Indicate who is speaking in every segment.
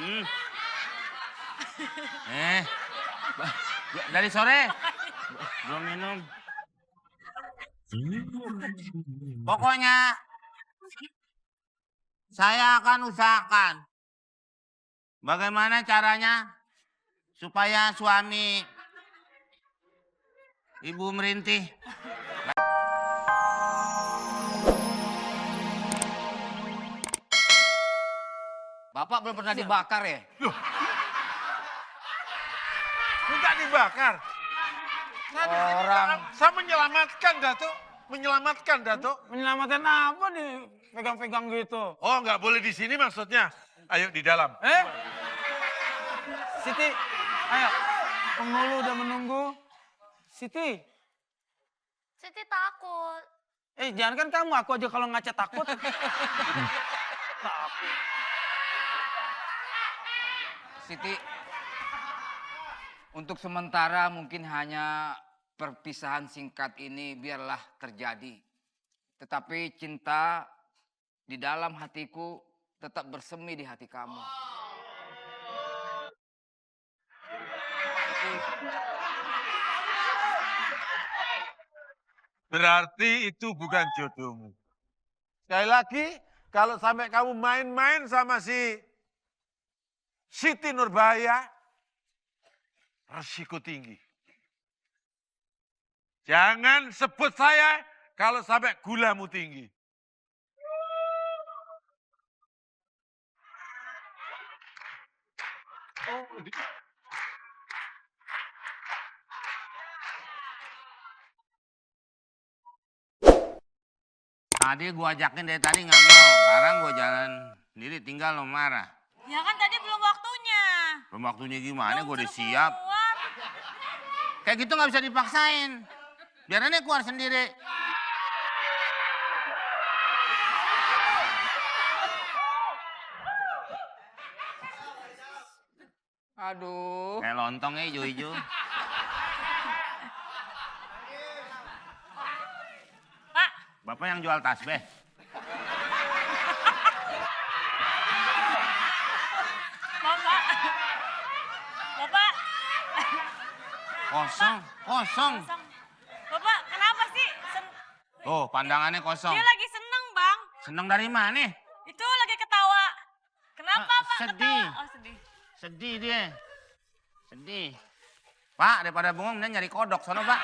Speaker 1: Hmm. Eh, dari sore belum minum. Pokoknya saya akan usahakan bagaimana caranya supaya suami Ibu merintih.
Speaker 2: Bapak belum pernah dibakar ya?
Speaker 3: Loh. Minta dibakar. Saya menyelamatkan, Datuk. Menyelamatkan, Datuk.
Speaker 4: Menyelamatkan apa dipegang-pegang gitu?
Speaker 3: Oh, nggak boleh di sini maksudnya. Ayo di dalam.
Speaker 4: Siti, ayo. Penghulu udah menunggu. Siti.
Speaker 5: Siti takut.
Speaker 4: Jangan kan kamu, aku aja kalau ngaca takut.
Speaker 2: Siti, untuk sementara mungkin hanya perpisahan singkat ini biarlah terjadi. Tetapi cinta di dalam hatiku tetap bersemi di hati kamu.
Speaker 3: Berarti itu bukan jodohmu. Sekali lagi, kalau sampai kamu main-main sama si Siti Nurbaya, resiko tinggi. Jangan sebut saya kalau sampai gulamu tinggi.
Speaker 1: Tadi gua ajakin dari tadi nggak mau. Sekarang gua jalan sendiri, tinggal lo marah.
Speaker 5: Ya kan tadi belum waktunya.
Speaker 1: Belum waktunya gimana? Gua udah
Speaker 5: Belum
Speaker 1: siap.
Speaker 5: keluar.
Speaker 1: Kayak gitu nggak bisa dipaksain. Biar dia keluar sendiri.
Speaker 2: Aduh.
Speaker 1: Kayak lontong ya hijau-hijau.
Speaker 5: Pak,
Speaker 1: Bapak yang jual tasbih.
Speaker 5: Bapak. Bapak.
Speaker 1: Kosong.
Speaker 5: Kosong. Bapak, kenapa sih?
Speaker 1: Tuh, pandangannya kosong.
Speaker 5: Dia lagi seneng, Bang.
Speaker 1: Seneng dari mana?
Speaker 5: Itu lagi ketawa. Kenapa, Pak?
Speaker 1: sedih.
Speaker 5: Ketawa? Oh, sedih.
Speaker 1: Sedih dia. Sedih. Pak, daripada bengong, dia nyari kodok. Sono, Pak.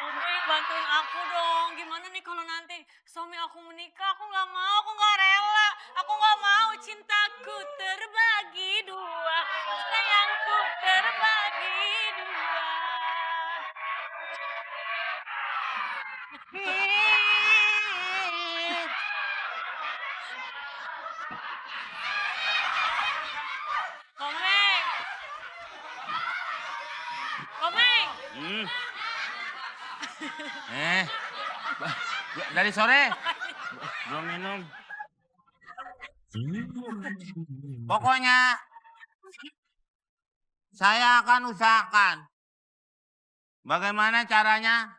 Speaker 5: Udah bantuin aku dong. Gimana nih kalau nanti suami aku menikah? Aku nggak mau, aku nggak rela. Aku nggak mau cintaku terbagi dua. Sayangku terbagi dua. Komeng. Komeng.
Speaker 1: Hmm. Dari sore belum minum. Pokoknya saya akan usahakan bagaimana caranya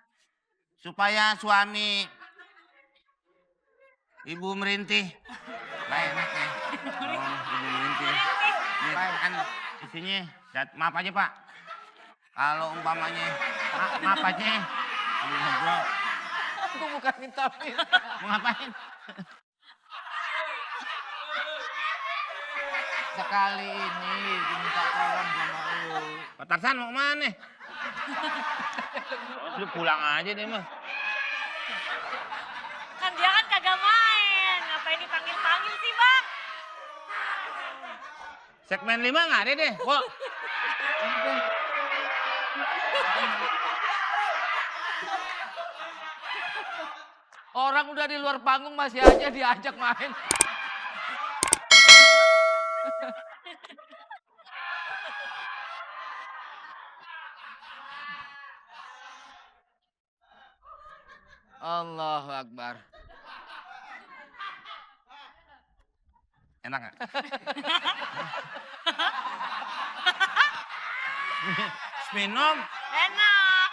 Speaker 1: supaya suami Ibu merintih. Gak enak ya. Oh, Ibu merintih. Ini kan isinya, maaf aja Pak. Kalau umpamanya, maaf aja. Ngobrol.
Speaker 2: Aku bukan minta-minta.
Speaker 1: Mau ngapain?
Speaker 2: Sekali ini diminta tolong sama lu.
Speaker 1: Pak Tarsan mau kemana? Lu pulang aja deh mah.
Speaker 5: Kan dia kan kagak main. Ngapain dipanggil-panggil sih, Bang?
Speaker 1: Segmen 5 nggak ada deh. Kok?
Speaker 2: Orang udah di luar panggung masih aja diajak main. Allahu Akbar.
Speaker 1: Enak nggak? Minum.
Speaker 5: Enak.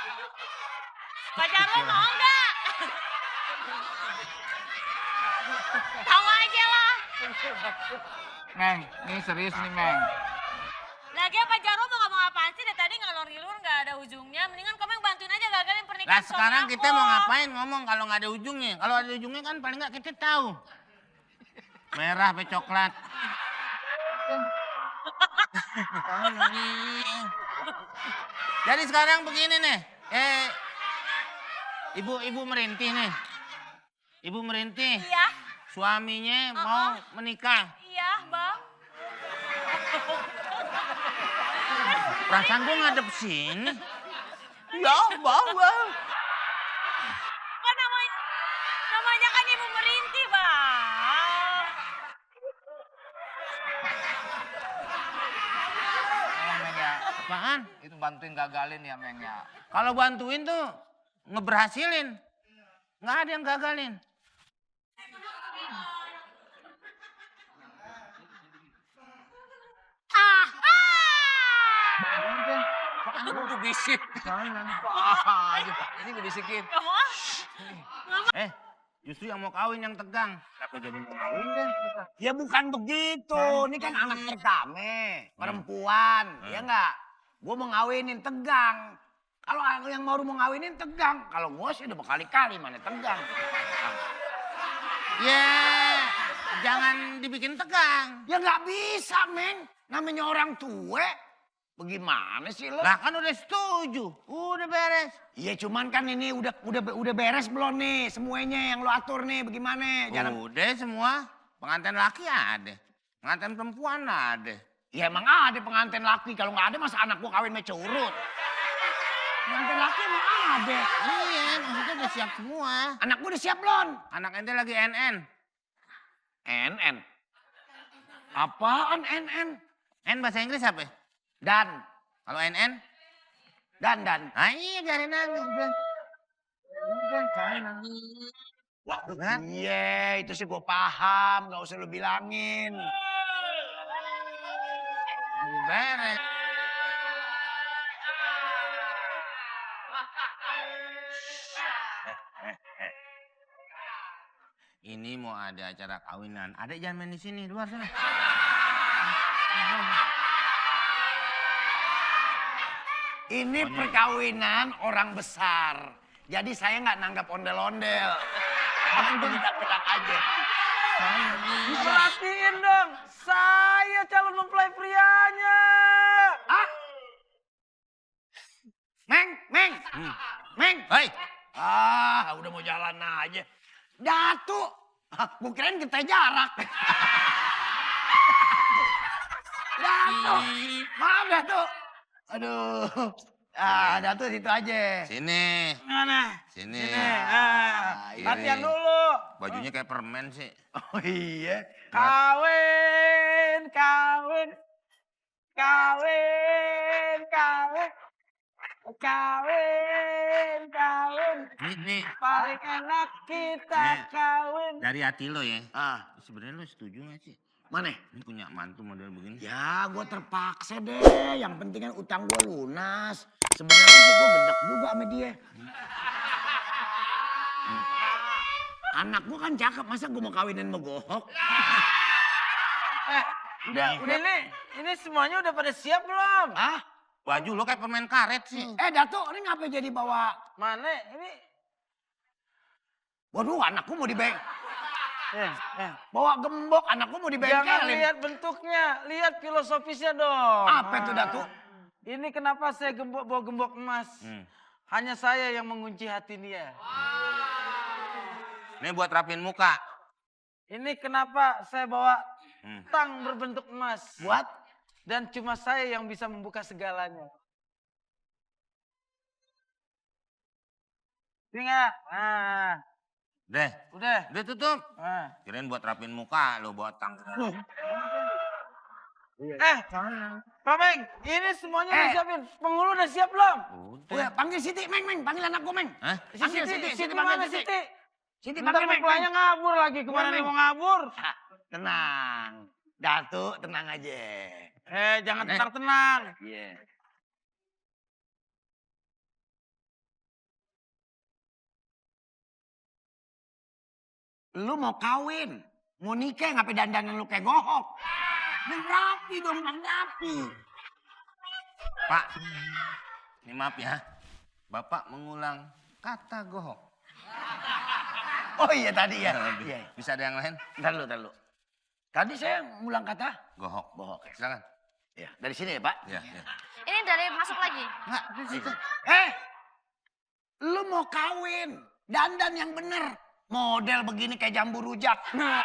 Speaker 5: Pacar lo mau nggak? Tahu aja lah.
Speaker 2: Meng, ini serius nih, Meng.
Speaker 5: Lagian Pak Jarwo mau ngomong apaan sih? Dari tadi ngalor-ngilur nggak ada ujungnya. Mendingan kamu yang bantuin aja gagalin pernikahan
Speaker 1: Lah
Speaker 5: suami
Speaker 1: sekarang
Speaker 5: aku.
Speaker 1: kita mau ngapain ngomong kalau nggak ada ujungnya? Kalau ada ujungnya kan paling nggak kita tahu. Merah apa coklat. Jadi sekarang begini nih. Ibu merintih nih. Ibu merintih.
Speaker 5: Iya,
Speaker 1: Suaminya mau menikah.
Speaker 5: iya Bang.
Speaker 1: Perasaan gue ngadep sini. Ya bang.
Speaker 5: Kan namanya kan Ibu Merintih Bang.
Speaker 2: Meng ya.
Speaker 1: Apaan?
Speaker 2: Itu bantuin gagalin ya, Meng ya.
Speaker 1: Kalau bantuin tuh ngeberhasilin. Nggak ada yang gagalin.
Speaker 2: Aku tuh bisik. Ini dibisikin.
Speaker 5: Gak mau?
Speaker 1: Justru yang mau kawin yang tegang. Kenapa jadi mau kawin kan?
Speaker 6: Ya bukan begitu, ini kan anak pertama, perempuan, ya enggak? Gue mau ngawinin tegang. Kalau aku yang mau ngawinin tegang, kalau gue sih udah berkali-kali mana tegang.
Speaker 1: Ya, jangan dibikin tegang.
Speaker 6: Ya nggak bisa, Meng. Namanya orang tua. Bagaimana sih lo?
Speaker 1: Lah kan udah setuju, udah beres.
Speaker 6: Iya cuman kan ini udah beres belum nih semuanya yang lo atur nih bagaimana?
Speaker 1: Udah semua, pengantin laki ada, pengantin perempuan ada.
Speaker 6: Ya emang ada pengantin laki, kalau nggak ada masa anak gua kawin sama curut. Pengantin laki emang ada.
Speaker 1: Iya, maksudnya udah siap semua.
Speaker 6: Anak gua udah siap belum?
Speaker 1: Anak ente lagi NN.
Speaker 6: NN. Apaan NN?
Speaker 1: N bahasa Inggris apa?
Speaker 6: Dan.
Speaker 1: Kalau NN?
Speaker 6: Dan.
Speaker 1: Ah iya, biarin aja. Udah, jangan nangis. Kan?
Speaker 6: Iya, itu sih gue paham. Gak usah lu bilangin.
Speaker 1: Beres. Ini mau ada acara kawinan. Adek jangan main di sini, luar sana.
Speaker 6: Ini perkawinan orang besar. Jadi saya nggak nanggap ondel-ondel. Aku begitu aja.
Speaker 4: Perhatiin dong, saya calon mempelai prianya.
Speaker 6: Ah? Meng.
Speaker 1: Hei,
Speaker 6: Ah, udah mau jalan aja. Datu. Gue kirain kita jarak. Datu. Maaf Datu. Aduh. Ah, Datu situ aja.
Speaker 1: sini.
Speaker 4: Mana?
Speaker 1: Sini.
Speaker 4: Ah,
Speaker 1: Kiri.
Speaker 4: latihan dulu.
Speaker 1: Bajunya kayak permen sih.
Speaker 6: Oh iya.
Speaker 4: Kawin.
Speaker 1: Nih,
Speaker 4: Paling enak kita
Speaker 1: Nih.
Speaker 4: kawin.
Speaker 1: dari hati lo ya.
Speaker 6: Ah,
Speaker 1: Sebenarnya lo setuju gak sih?
Speaker 6: mana?
Speaker 1: Ini punya mantu model begini.
Speaker 6: Ya, gue terpaksa deh. Yang penting kan utang gue lunas. Sebenarnya sih gue gedek juga sama dia. Anak gue kan cakep, masa gue mau kawinin sama gohok?
Speaker 4: Udah ini semuanya udah pada siap belum?
Speaker 6: Hah?
Speaker 1: Baju lo kayak permen karet sih.
Speaker 6: Dato, ini ngapa jadi bawa...
Speaker 4: Mana ini?
Speaker 6: Waduh, anakku mau dibeng...
Speaker 4: Eh.
Speaker 6: Bawa gembok, anakku mau
Speaker 4: Jangan
Speaker 6: dibengkelin.
Speaker 4: lihat bentuknya, lihat filosofisnya dong.
Speaker 6: Apa itu, Dato?
Speaker 4: Ini kenapa saya bawa gembok emas? Hanya saya yang mengunci hati dia.
Speaker 1: Ini buat rapiin muka.
Speaker 4: Ini kenapa saya bawa tang berbentuk emas?
Speaker 6: Buat?
Speaker 4: Dan cuma saya yang bisa membuka segalanya. Ingat. Nah,
Speaker 1: Deh,
Speaker 4: udah.
Speaker 1: udah tutup.
Speaker 4: Nah.
Speaker 1: Kirain buat rapiin muka lo bawa tang.
Speaker 4: Pak Meng, ini semuanya udah siapin. Penghulu udah siap belum?
Speaker 6: Udah, panggil Siti, Meng. Panggil anakku, Meng.
Speaker 1: Hah?
Speaker 6: Panggil
Speaker 4: Siti
Speaker 6: panggil
Speaker 4: mana Siti?
Speaker 6: Siti
Speaker 4: Ntar
Speaker 6: panggil, Meng.
Speaker 4: mempelainya ngabur lagi. Kemana
Speaker 6: Meng.
Speaker 4: nih mau ngabur?
Speaker 6: Tenang. Dato, tenang aja.
Speaker 4: Jangan tenang-tenang.
Speaker 6: Iya. Lu mau kawin, mau nikah ngapain dandanan lu kayak gohok? Yang rapi dong, yang rapi.
Speaker 1: Pak, ini maaf ya. Bapak mengulang kata gohok.
Speaker 6: Oh iya tadi ya.
Speaker 1: Nah,
Speaker 6: Iya.
Speaker 1: bisa ada yang lain?
Speaker 6: Ntar lu. Tadi saya ngulang kata
Speaker 1: Gohok.
Speaker 6: bohong.
Speaker 1: Silakan.
Speaker 6: Ya, dari sini ya, Pak.
Speaker 1: Ya.
Speaker 5: Ini dari masuk lagi.
Speaker 1: Enggak, di situ.
Speaker 6: Lu mau kawin, dandan yang bener. Model begini kayak jambu rujak. Nah.